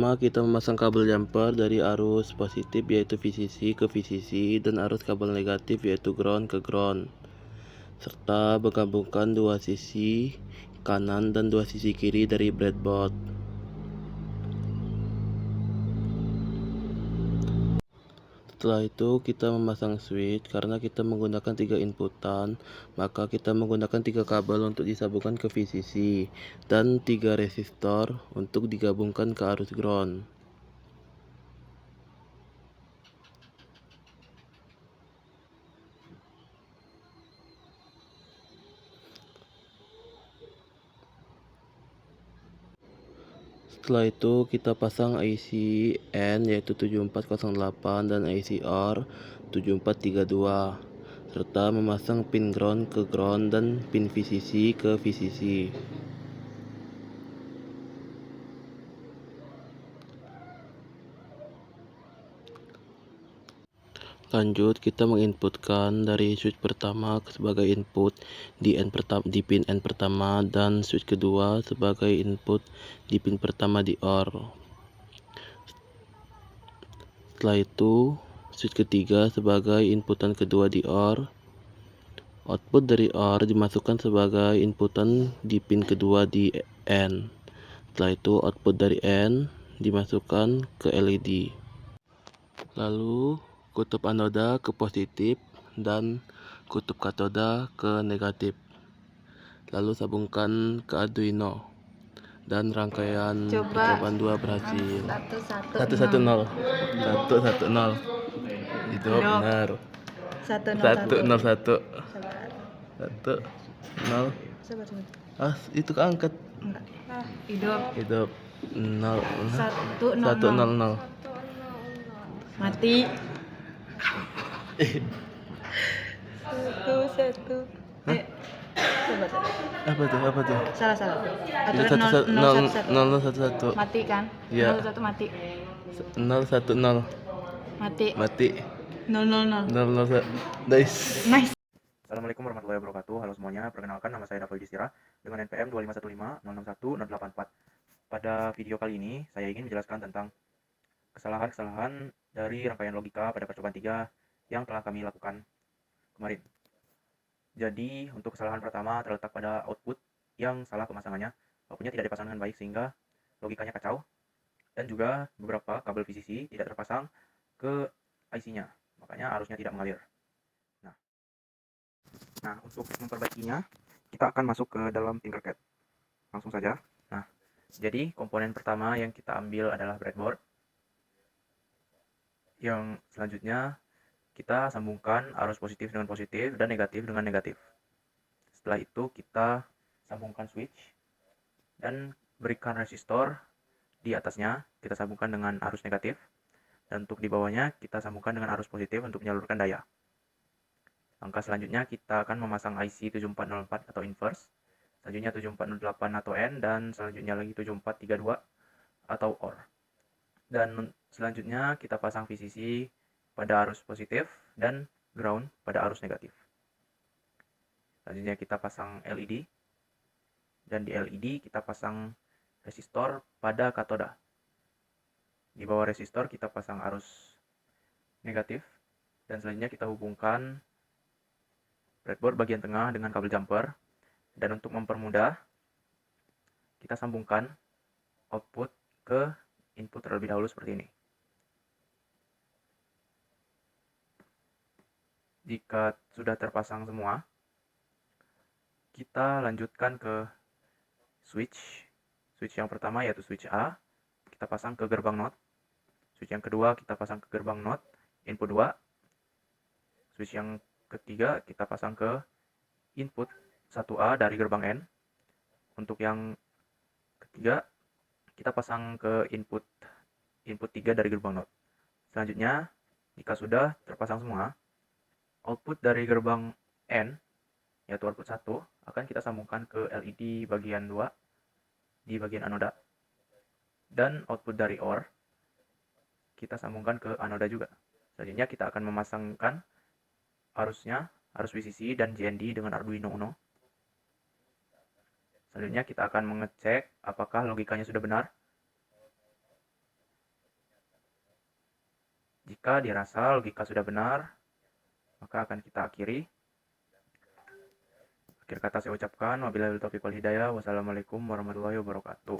pertama kita memasang kabel jumper dari arus positif yaitu VCC ke VCC dan arus kabel negatif yaitu ground ke ground, serta menggabungkan dua sisi kanan dan dua sisi kiri dari breadboard. Setelah itu kita memasang switch. Karena kita menggunakan 3 inputan, maka kita menggunakan 3 kabel untuk disambungkan ke VCC dan 3 resistor untuk digabungkan ke arus ground. Setelah itu kita pasang IC N yaitu 7408 dan IC R 7432 serta memasang pin ground ke ground dan pin VCC ke VCC. Lanjut, kita menginputkan dari switch pertama sebagai input di pin N pertama dan switch kedua sebagai input di pin pertama di OR. Setelah itu, switch ketiga sebagai inputan kedua di OR. Output dari OR dimasukkan sebagai inputan di pin kedua di N. Setelah itu, output dari N dimasukkan ke LED. Lalu kutub anoda ke positif dan kutub katoda ke negatif. Lalu sambungkan ke Arduino dan rangkaian percobaan 2 berhasil. 110 itu benar. 101 itu keangkat. Hidup 0 100 mati. 1 apa tuh salah itu 0 1 1 mati kan? Iya. 01 mati 0 1 0 mati 000 nice. Assalamualaikum warahmatullahi wabarakatuh. Halo semuanya, perkenalkan nama saya Dafal Jisira dengan NPM 2515061 Pada video kali ini saya ingin menjelaskan tentang kesalahan-kesalahan dari rangkaian logika pada percobaan 3 yang telah kami lakukan kemarin. Jadi untuk kesalahan pertama terletak pada output yang salah pemasangannya. Outputnya tidak dipasang dengan baik sehingga logikanya kacau, dan juga beberapa kabel VCC tidak terpasang ke IC-nya, makanya arusnya tidak mengalir. Nah, untuk memperbaikinya, kita akan masuk ke dalam Tinkercad. Langsung saja. Nah, jadi komponen pertama yang kita ambil adalah breadboard. Yang selanjutnya, kita sambungkan arus positif dengan positif dan negatif dengan negatif. Setelah itu, kita sambungkan switch dan berikan resistor di atasnya. Kita sambungkan dengan arus negatif. Dan untuk di bawahnya, kita sambungkan dengan arus positif untuk menyalurkan daya. Langkah selanjutnya kita akan memasang IC 7404 atau inverse, selanjutnya 7408 atau N, dan selanjutnya lagi 7432 atau OR. Dan selanjutnya kita pasang VCC pada arus positif dan ground pada arus negatif. Selanjutnya kita pasang LED, dan di LED kita pasang resistor pada katoda. Di bawah resistor kita pasang arus negatif, dan selanjutnya kita hubungkan breadboard bagian tengah dengan kabel jumper, dan untuk mempermudah kita sambungkan output ke input terlebih dahulu seperti ini. Jika sudah terpasang semua, kita lanjutkan ke switch yang pertama yaitu switch A, kita pasang ke gerbang NOT. Switch yang kedua kita pasang ke gerbang NOT input 2. Switch yang ketiga kita pasang ke input 1A dari gerbang N. Untuk yang ketiga kita pasang ke input 3 dari gerbang NOT. Selanjutnya, jika sudah terpasang semua, output dari gerbang N yaitu output 1 akan kita sambungkan ke LED bagian 2 di bagian anoda, dan output dari OR kita sambungkan ke anoda juga. Selanjutnya kita akan memasangkan arus VCC dan JND dengan Arduino Uno. Selanjutnya kita akan mengecek apakah logikanya sudah benar. Jika dirasa logika sudah benar, maka akan kita akhiri. Akhir kata saya ucapkan, wabillahi taufiq wal hidayah. Wassalamualaikum warahmatullahi wabarakatuh.